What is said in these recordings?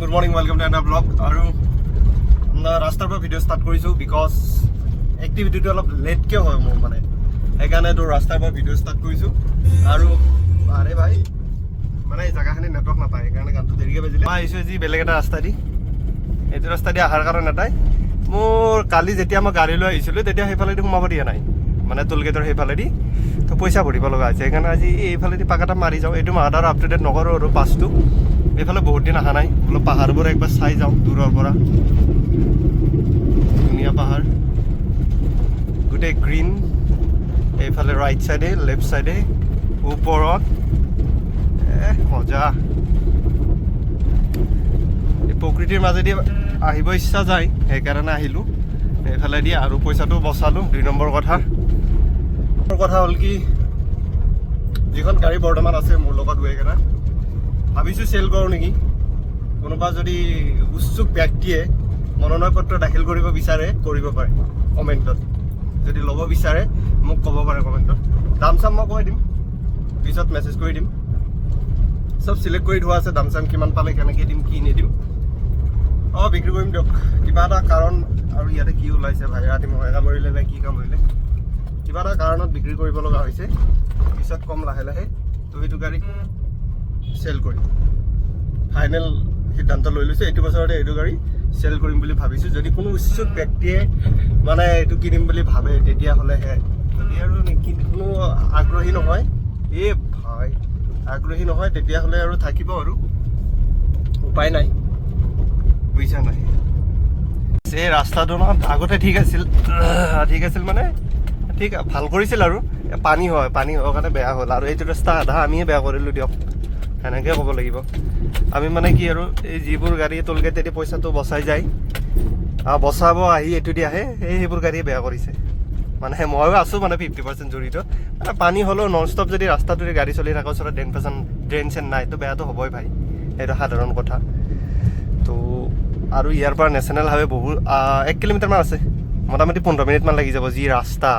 good morning, welcome to another vlog. আৰু আমৰা ৰাস্তাৰ পৰা ভিডিঅ' ষ্টাৰ্ট কৰিছোঁ বিকজ এক্টিভিটিটো অলপ লেটকৈ হয় মোৰ মানে সেইকাৰণে তো ৰাস্তাৰ পৰা ভিডিঅ' ষ্টাৰ্ট কৰিছোঁ আৰু আৰে ভাই মানে এই জেগাখিনি নেটৱৰ্ক নাপায় সেইকাৰণে গানটো দেৰিকৈ বাজিলে মই আহিছোঁ আজি বেলেগ এটা ৰাস্তা দি এইটো ৰাস্তা দি অহাৰ কাৰণে এটাই মোৰ কালি যেতিয়া মই গাড়ী লৈ আহিছিলোঁ তেতিয়া সেইফালেদি সোমাব দিয়া নাই মানে টোলগেটৰ সেইফালেদি তো পইচা ভৰিব লগা হৈছে সেইকাৰণে আজি এইফালেদি পাকাটা মাৰি যাওঁ এইটো মাহত আৰু আপ টু ডেট নকৰোঁ আৰু পাছটো এইফালে বহুত দিন অহা নাই অলপ পাহাৰবোৰ একবাৰ চাই যাওঁ দূৰৰ পৰা ধুনীয়া পাহাৰ গোটেই গ্ৰীণ এইফালে ৰাইট চাইডে লেফ্ট চাইডে ওপৰত মজা এই প্ৰকৃতিৰ মাজেদি আহিব ইচ্ছা যায় সেইকাৰণে আহিলোঁ এইফালেদি আৰু পইচাটো বচালোঁ 2 নম্বৰ কথা হ'ল কি যিখন গাড়ী বৰ্তমান আছে মোৰ লগত ৱেগনাৰ ভাবিছোঁ চেল কৰোঁ নেকি কোনোবা যদি উৎসুক ব্যক্তিয়ে মনোনয়ন পত্ৰ দাখিল কৰিব বিচাৰে কৰিব পাৰে কমেণ্টত যদি ল'ব বিচাৰে মোক ক'ব পাৰে কমেণ্টত দাম চাম মই কৈ দিম পিছত মেছেজ কৰি দিম চব চিলেক্ট কৰি থোৱা আছে দাম চাম কিমান পালে কেনেকৈ দিম কি নিদিম বিক্ৰী কৰিম দিয়ক কিবা এটা কাৰণ আৰু ইয়াতে কি ওলাইছে ভাই ৰাতি মই কামুৰিলে নে কি কামুৰিলে কিবা এটা কাৰণত বিক্ৰী কৰিব লগা হৈছে পিছত কম লাহে লাহে তো সেইটো গাড়ী চেল কৰিম ফাইনেল সিদ্ধান্ত লৈ লৈছোঁ এইটো বছৰতে এইটো গাড়ী চেল কৰিম বুলি ভাবিছোঁ যদি কোনো উৎসুক ব্যক্তিয়ে মানে এইটো কিনিম বুলি ভাবে তেতিয়াহ'লেহে যদি আৰু কোনো আগ্ৰহী নহয় ভাই আগ্ৰহী নহয় তেতিয়াহ'লে আৰু থাকিব আৰু উপায় নাই বুজিছা নাই এই ৰাস্তাটো আগতে ঠিক আছিল মানে ঠিক ভাল কৰিছিল আৰু পানী হোৱাৰ কাৰণে বেয়া হ'ল আৰু এইটো ৰাস্তা আধা আমিয়ে বেয়া কৰিলোঁ দিয়ক সেনেকৈ ক'ব লাগিব আমি মানে কি আৰু এই যিবোৰ গাড়ী টোলগেটেদি পইচাটো বচাই যায় আৰু বচাব আহি এইটো দি আহে সেইবোৰ গাড়ীয়ে বেয়া কৰিছে মানে ময়ো আছোঁ মানে 50% জড়িত মানে পানী হ'লেও নন ষ্টপ যদি ৰাস্তাটোৰে গাড়ী চলি থাকে ওচৰত ড্ৰেইন চেন নাই তো বেয়াটো হ'বই ভাই সেইটো সাধাৰণ কথা তো আৰু ইয়াৰ পৰা নেশ্যনেল হাইৱে বহুত 1 কিলোমিটাৰমান আছে মোটামুটি 15 মিনিটমান লাগি যাব যি ৰাস্তা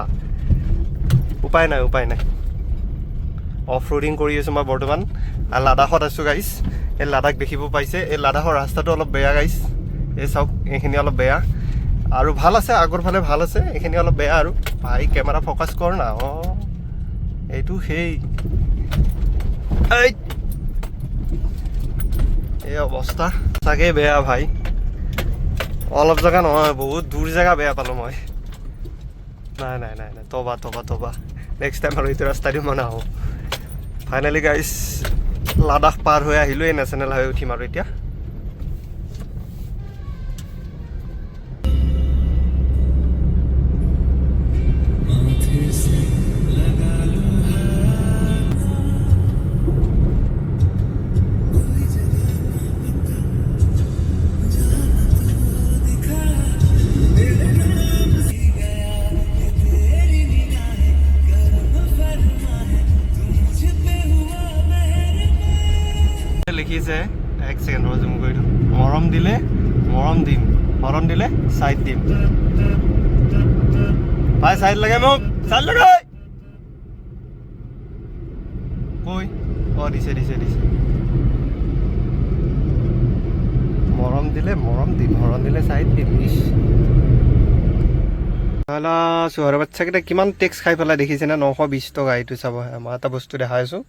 উপায় নাই অফ ৰোডিং কৰি আছোঁ মই বৰ্তমান লাডাখত আছোঁ গাইছ এই লাডাখ দেখিব পাইছে এই লাডাখৰ ৰাস্তাটো অলপ বেয়া গাইছ এই চাওক এইখিনি অলপ বেয়া আৰু ভাল আছে আগৰ ফালে ভাল আছে এইখিনি অলপ বেয়া আৰু ভাই কেমেৰা ফ'কাছ কৰ না এইটো এই অৱস্থা চাগে বেয়া ভাই অলপ জেগা নহয় বহুত দূৰ জেগা বেয়া পালোঁ মই নাই তবা নেক্সট টাইম আৰু এইটো ৰাস্তা দি মই নাহোঁ ফাইনেলি গাইছ লাডাখ পাৰ হৈ আহিলোঁ এই নেশ্যনেল হাইৱে উঠিম আৰু এতিয়া লিখিছে 1 ছেকেণ্ড জুম কৰি দিওঁ মৰম দিলে মৰম দিম মৰম দিলে ছাইড দিম ভাই ছাইড লাগে মোক ছাইড লাগে কৈ দিছে মৰম দিলে মৰম দিম মৰম দিলে ছাইড দিম চহৰৰ বাচ্চাকেইটা কিমান টেক্স খাই পেলাই দেখিছে নে 920 টকা এইটো চাব মই এটা বস্তু দেখাই আছোঁ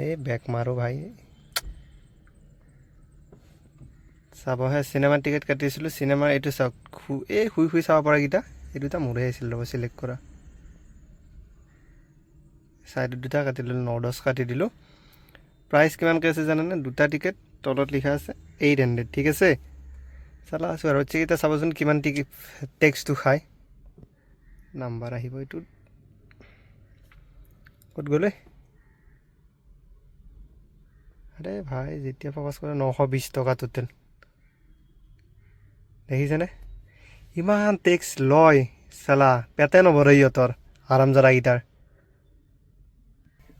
এই বেক মাৰো ভাই চাবহে চিনেমাৰ টিকেট কাটিছিলোঁ চিনেমাৰ এইটো চাওক শুই চাব পৰাকেইটা এই দুটা মোৰে আহিছিল ৰ'ব চিলেক্ট কৰা ছাইডত দুটা কাটি দিলোঁ 910 কাটি দিলোঁ প্ৰাইচ কিমানকৈ আছে জানেনে দুটা টিকেট তলত লিখা আছে 800 ঠিক আছে চালা আছোঁ আৰু বাচ্চাকেইটা চাবচোন কিমান টিকেট টেক্সটো খায় নাম্বাৰ আহিব এইটো ক'ত গ'লে আৰে ভাই যেতিয়া ফ'কাছ কৰে 920 টকা টোটেল দেখিছেনে ইমান টেক্স লয় চালা পেটে নভৰে ইহঁতৰ আৰামজাদাকেইটাৰ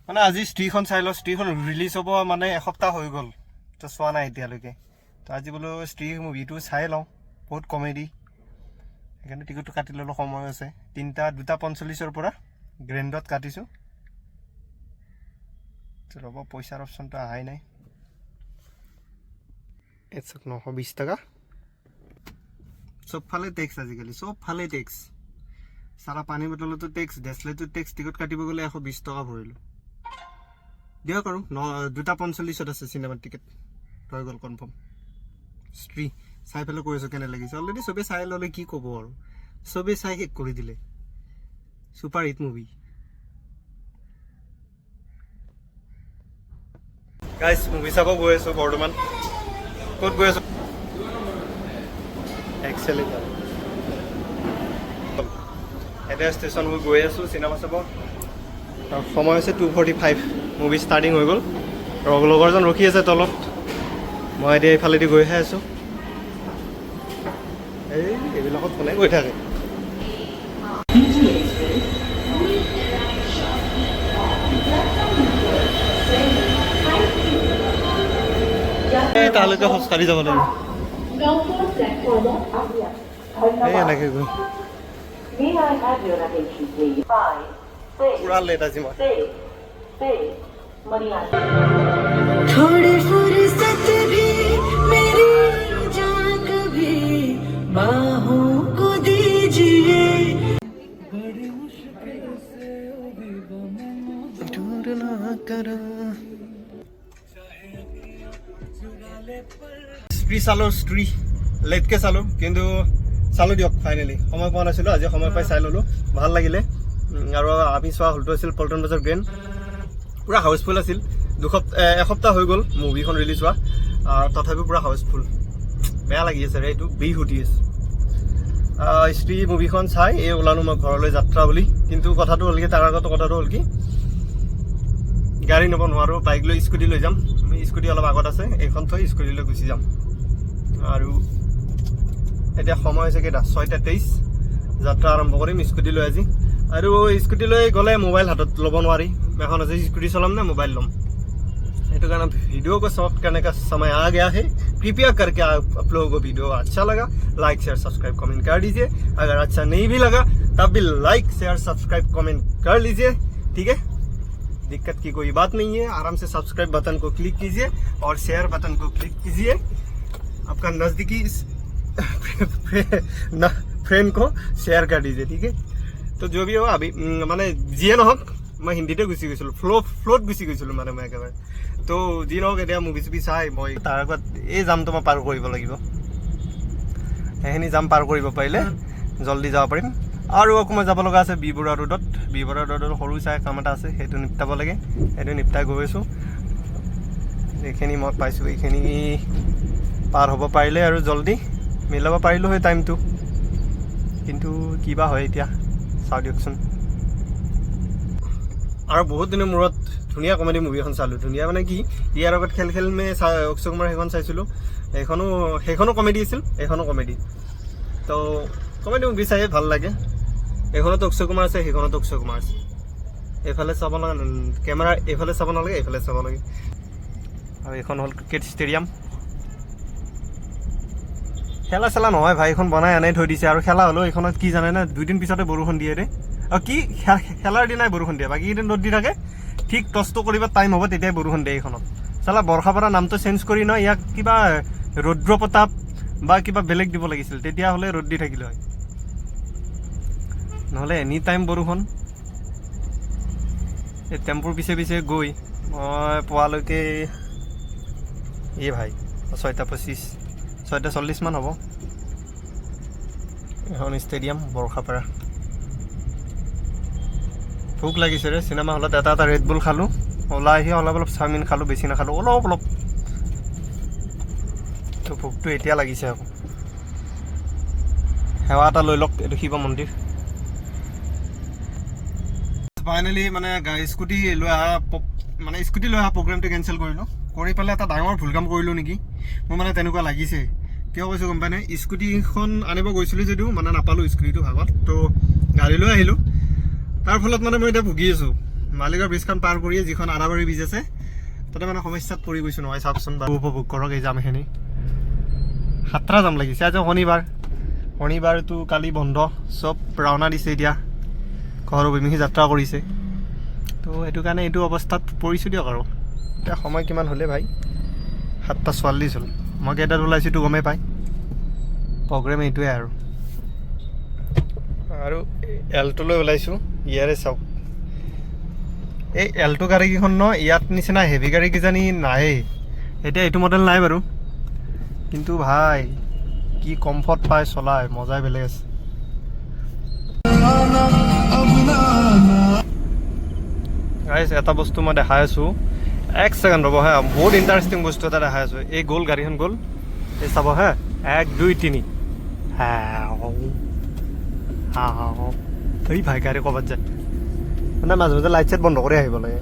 মানে আজি স্ত্ৰীখন চাই লওঁ স্ত্ৰীখন ৰিলিজ হ'ব মানে এসপ্তাহ হৈ গ'ল তো চোৱা নাই এতিয়ালৈকে তো আজি বোলো স্ত্ৰী মুভিটো চাই লওঁ বহুত কমেডি সেইকাৰণে টিকেটটো কাটি ল'লোঁ সময় আছে 2:45 পৰা গ্ৰেণ্ডত কাটিছোঁ ৰ'ব পইচাৰ অপশ্যনটো অহাই নাই 1 920 টাকা চবফালে টেক্স আজিকালি চবফালে টেক্স সারা পানী বটলতো টেক্স ডেছলেটো টেক্স টিকট কাটিব গ'লে 120 টাকা ভৰিলোঁ দিয়ক আৰু 2:45 আছে চিনেমাৰ টিকেট হৈ গ'ল কনফাৰ্ম স্ত্ৰী চাই পেলাই কৈ আছোঁ কেনে লাগিছে অলৰেডি চবেই চাই ল'লে কি ক'ব আৰু চবেই চাই শেষ কৰি দিলে super hit movie guys movie চাব গৈ আছোঁ বৰ্তমান ক'ত গৈ আছোঁ এক্সেলেণ্ট এতিয়া ষ্টেচন গৈ আছোঁ চিনেমা চাব সময় হৈছে 2:45 মুভি ষ্টাৰ্টিং হৈ গ'ল লগৰজন ৰখি আছে তলত মই এতিয়া এইফালেদি গৈহে আছোঁ এইবিলাকত কোনে গৈ থাকে তালৈকে খোজকাঢ়ি যাব লাগিব এনেকৈ গৈ পুৰা লেট আজি মই थोड़ी फुर्सत भी मेरी जान कभी बाहों को दीजिए बड़ी मुश्किल से दूर ना करो স্ত্ৰী চালোঁ স্ত্ৰী লেটকৈ চালোঁ কিন্তু চালোঁ দিয়ক ফাইনেলি সময় পোৱা নাছিলোঁ আজি সময় পাই চাই ল'লোঁ ভাল লাগিলে আৰু আমি চোৱা হলটো আছিল পল্টন বজাৰ গ্ৰেণ্ড পুৰা হাউচফুল আছিল এসপ্তাহ হৈ গ'ল মুভিখন ৰিলিজ হোৱা তথাপিও পুৰা হাউচফুল বেয়া লাগি আছে ৰে এইটো বেহুটি আছে স্ত্ৰী মুভিখন চাই এই ওলালোঁ মই ঘৰলৈ যাত্ৰা বুলি কিন্তু কথাটো হ'ল কি তাৰ আগত কথাটো হ'ল কি গাড়ী নিব নোৱাৰোঁ বাইক লৈ স্কুটি লৈ যাম স্কুটি অলপ আগত আছে এইখন থৈ স্কুটিলৈ গুচি যাম আৰু এতিয়া সময় হৈছে কেইটা 6:23 যাত্ৰা আৰম্ভ কৰিম স্কুটি লৈ আজি আৰু স্কুটি লৈ গ'লে মোবাইল হাতত ল'ব নোৱাৰি এখন আজি স্কুটি চলাম নে মোবাইল ল'ম সেইটো কাৰণে वीडियो को शॉर्ट करने का समय आ गया है कृपया करके आप लोगों को वीडियो अच्छा लगा लाइक शेयर सब्सक्राइब कमेंट कर दीजिए अगर अच्छा नहीं भी लगा तब भी लाइक शेयर सब्सक्राइब कमेंट कर लीजिए ठीक है दिक्कत की कोई बात नहीं है आराम से सब्सक्राइब बटन को क्लिक कीजिए और शेयर बटन को क्लिक कीजिए आपका नज़दीकी फ्रेंड को शेयर कर दीजिए ठीक है तो जो भी हो अभी माने जिए নহওক मैं हिंदीते गुसि গৈছিলোঁ ফ্লোত গুচি গৈছিলোঁ মানে মই একেবাৰে তো যি নহওক এতিয়া মুভি চুভি চাই মই তাৰ আগত এই জামটো মই পাৰ কৰিব লাগিব সেইখিনি জাম পাৰ কৰিব পাৰিলে জল্দি যাব পাৰিম আৰু আকৌ মই যাব লগা আছে বিবৰা ৰোডত সৰু চাই কাম এটা আছে সেইটো নিপটাব লাগে সেইটো নিপটাই গৈ আছোঁ এইখিনি মই পাইছোঁ এইখিনি পাৰ হ'ব পাৰিলে আৰু জল্দি মিলাব পাৰিলোঁ হয় টাইমটো কিন্তু কিবা হয় এতিয়া চাওঁ দিয়কচোন আৰু বহুত দিনৰ মূৰত ধুনীয়া কমেডি মুভি এখন চালোঁ ধুনীয়া মানে কি ইয়াৰ আগত খেল মে অক্ষয় কুমাৰ সেইখন চাইছিলোঁ সেইখনো কমেডি আছিল এইখনো কমেডি তো কমেডি মুভি চাই ভাল লাগে এইখনতো অক্ষয় কুমাৰ আছে সেইখনতো অক্ষয় কুমাৰ আছে এইফালে চাব নালাগে কেমেৰা এইফালে চাব নালাগে এইফালে চাব লাগে আৰু এইখন হ'ল ক্ৰিকেট ষ্টেডিয়াম খেলা চেলা নহয় ভাই এইখন বনাই আনাই থৈ দিছে আৰু খেলা হ'লেও এইখনত কি জানে না 2 দিন পিছতে বৰষুণ দিয়ে ৰে আৰু কি খেলাৰ দিনাই বৰষুণ দিয়ে বাকী কেইদিন ৰ'দ দি থাকে ঠিক টচটো কৰিব টাইম হ'ব তেতিয়াই বৰষুণ দিয়ে এইখনত চালা বৰ্ষাপাৰা নামটো চেঞ্জ কৰি ন ইয়াক কিবা ৰুদ্ৰ প্ৰতাপ বা কিবা বেলেগ দিব লাগিছিল তেতিয়াহ'লে ৰ'দ দি থাকিলে হয় নহ'লে এনি টাইম বৰষুণ এই টেম্পুৰ পিছে পিছে গৈ মই পোৱালৈকে এই ভাই 6:25 6:40 মান হ'ব এখন ষ্টেডিয়াম বৰ্ষাপাৰা ভোক লাগিছে ৰে চিনেমা হলত এটা ৰেড বুল খালোঁ ওলাই আহি অলপ চাওমিন খালোঁ বেছি নাখালোঁ অলপ তো ভোকটো এতিয়া লাগিছে আকৌ সেৱা এটা লৈ লওক এইটো শিৱ মন্দিৰ ফাইনেলি মানে স্কুটি লৈ অহা প্ৰগ্ৰেমটো কেঞ্চেল কৰিলোঁ কৰি পেলাই এটা ডাঙৰ ভুল কাম কৰিলোঁ নেকি মোৰ মানে তেনেকুৱা লাগিছে কিয় কৈছোঁ গম পাইনে স্কুটিখন আনিব গৈছিলোঁ যদিও মানে নাপালোঁ স্কুটিটো ভাগত তো গাড়ী লৈ আহিলোঁ তাৰ ফলত মানে মই এতিয়া ভুগি আছোঁ মালিগাঁও ব্ৰিজখন পাৰ কৰিয়ে যিখন আদাবাৰী ব্ৰিজ আছে তাতে মানে সমস্যাত পৰি গৈছোঁ নহয় চাওকচোন বাৰু উপভোগ কৰক এই জামখিনি সাতটা জাম লাগিছে আজি শনিবাৰটো কালি বন্ধ চব ৰাওনা দিছে এতিয়া ঘৰ অভিমুখী যাত্ৰা কৰিছে তো সেইটো কাৰণে এইটো অৱস্থাত পৰিছোঁ দিয়ক আৰু এতিয়া সময় কিমান হ'লে ভাই 7:44 হ'ল মই কেইটাত ওলাইছোঁ তো গমেই পাই প্ৰগ্ৰেম এইটোৱে আৰু এল্ট'লৈ ওলাইছোঁ ইয়াৰে চাওক এই এল্টো গাড়ীকেইখন ন ইয়াত নিচিনা হেভি গাড়ী কিজানি নায়েই এতিয়া এইটো মডেল নাই বাৰু কিন্তু ভাই কি কমফৰ্ট পায় চলাই মজাই বেলেগ আছে গাইজ এটা বস্তু মই দেখাই আছোঁ এক ছেকেণ্ড ৰ'ব হা বহুত ইণ্টাৰেষ্টিং বস্তু এটা দেখাই আছোঁ এই গ'ল গাড়ীখন গ'ল এই চাব হা 1 2 3 এই ভাই গাড়ী ক'ৰবাত যায় মানে মাজে মাজে লাইট চাইট বন্ধ কৰি আহিব লাগে